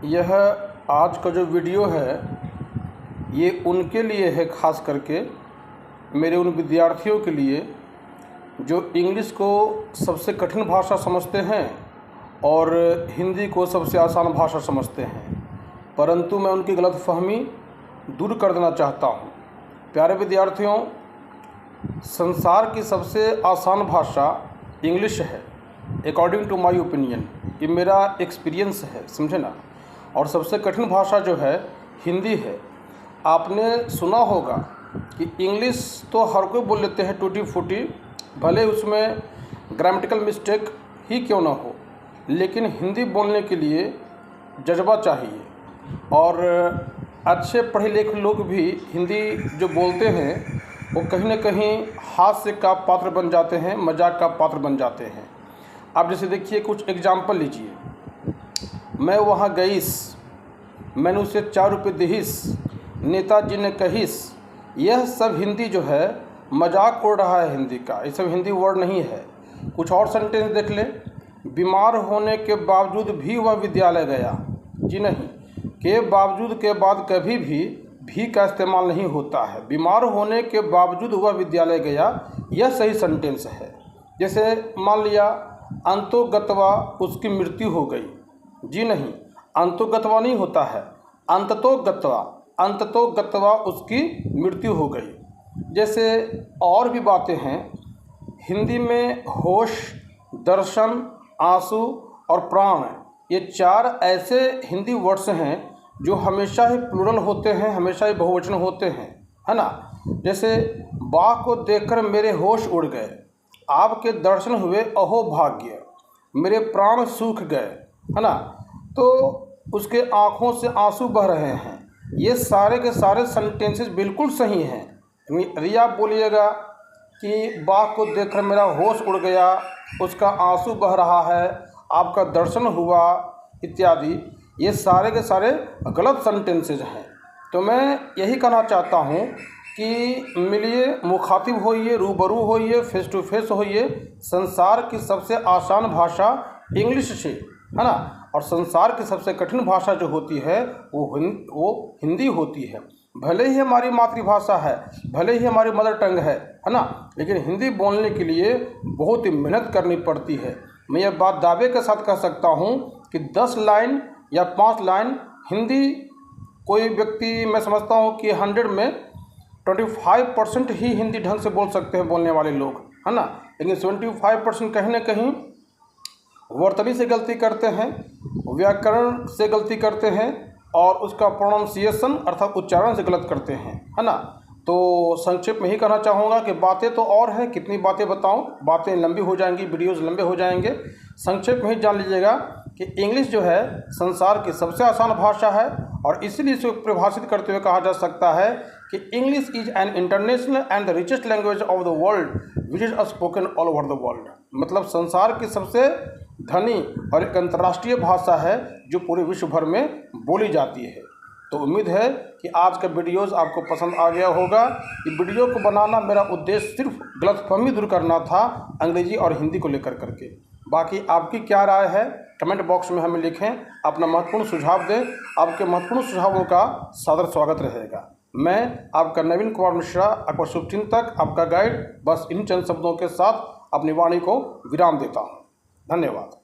यह आज का जो वीडियो है ये उनके लिए है, ख़ास करके मेरे उन विद्यार्थियों के लिए जो इंग्लिश को सबसे कठिन भाषा समझते हैं और हिंदी को सबसे आसान भाषा समझते हैं, परंतु मैं उनकी गलतफहमी दूर कर देना चाहता हूँ। प्यारे विद्यार्थियों, संसार की सबसे आसान भाषा इंग्लिश है, अकॉर्डिंग टू माय ओपिनियन। ये मेरा एक्सपीरियंस है, समझे ना। और सबसे कठिन भाषा जो है हिंदी है। आपने सुना होगा कि इंग्लिश तो हर कोई बोल लेते हैं टूटी फूटी, भले उसमें ग्रामेटिकल मिस्टेक ही क्यों ना हो, लेकिन हिंदी बोलने के लिए जज्बा चाहिए। और अच्छे पढ़े लिखे लोग भी हिंदी जो बोलते हैं वो कहीं ना कहीं हास्य का पात्र बन जाते हैं, मजाक का पात्र बन जाते हैं। आप जैसे देखिए, कुछ एग्जाम्पल लीजिए। मैं वहाँ गईस, मैंने उसे 4 रुपये दीहिस, नेताजी ने कहिस। यह सब हिंदी जो है मजाक उड़ रहा है हिंदी का, ये सब हिंदी वर्ड नहीं है। कुछ और सेंटेंस देख ले। बीमार होने के बावजूद भी वह विद्यालय गया। जी नहीं, के बावजूद के बाद कभी भी का इस्तेमाल नहीं होता है। बीमार होने के बावजूद वह विद्यालय गया, यह सही सेंटेंस है। जैसे मान लिया अंतोगत्वा उसकी मृत्यु हो गई। जी नहीं, अंतोगत्वा नहीं होता है, अंततोगत्वा उसकी मृत्यु हो गई। जैसे और भी बातें हैं हिंदी में। होश, दर्शन, आंसू और प्राण, ये 4 ऐसे हिंदी वर्ड्स हैं जो हमेशा ही प्लूरल होते हैं, हमेशा ही बहुवचन होते हैं, है ना। जैसे बाघ को देखकर मेरे होश उड़ गए, आपके दर्शन हुए अहो भाग्य, मेरे प्राण सूख गए, है ना। तो उसके आँखों से आंसू बह रहे हैं। ये सारे के सारे सेंटेंसेस बिल्कुल सही हैं। यदि आप बोलिएगा कि बाघ को देखकर मेरा होश उड़ गया, उसका आंसू बह रहा है, आपका दर्शन हुआ इत्यादि, ये सारे के सारे गलत सेंटेंसेज हैं। तो मैं यही कहना चाहता हूँ कि मिलिए, मुखातिब होइए, रूबरू होइए, फेस टू फेस होइए। संसार की सबसे आसान भाषा इंग्लिश से, है ना। और संसार की सबसे कठिन भाषा जो होती है वो हिंदी होती है। भले ही हमारी मातृभाषा है, भले ही हमारी मदर टंग है ना, लेकिन हिंदी बोलने के लिए बहुत ही मेहनत करनी पड़ती है। मैं यह बात दावे के साथ कह सकता हूँ कि 10 लाइन या 5 लाइन हिंदी कोई व्यक्ति, मैं समझता हूँ कि 100 में 25% ही हिंदी ढंग से बोल सकते हैं बोलने वाले लोग, है ना। लेकिन 75% कहीं ना कहीं वर्तनी से गलती करते हैं, व्याकरण से गलती करते हैं और उसका प्रोनाउंसिएशन अर्थात उच्चारण से गलत करते हैं, है ना। तो संक्षेप में ही कहना चाहूँगा कि बातें तो और हैं, कितनी बातें बताऊँ, बातें लंबी हो जाएंगी, वीडियोस लंबे हो जाएंगे। संक्षेप में ही जान लीजिएगा कि इंग्लिश जो है संसार की सबसे आसान भाषा है और इसीलिए इसे परिभाषित करते हुए कहा जा सकता है कि English is an international and the richest language of the world which is spoken all over the world. मतलब संसार की सबसे धनी और एक अंतर्राष्ट्रीय भाषा है जो पूरे विश्व भर में बोली जाती है। तो उम्मीद है कि आज का वीडियोज़ आपको पसंद आ गया होगा। ये वीडियो को बनाना मेरा उद्देश्य सिर्फ गलतफहमी दूर करना था अंग्रेजी और हिंदी को लेकर करके। बाकी आपकी क्या राय है कमेंट बॉक्स में हमें लिखें, अपना महत्वपूर्ण सुझाव दें। आपके महत्वपूर्ण सुझावों का सादर स्वागत रहेगा। मैं आपका नवीन कुमार मिश्रा, आपका शुभचिंतक, आपका गाइड, बस इन चंद शब्दों के साथ अपनी वाणी को विराम देता हूँ। धन्यवाद।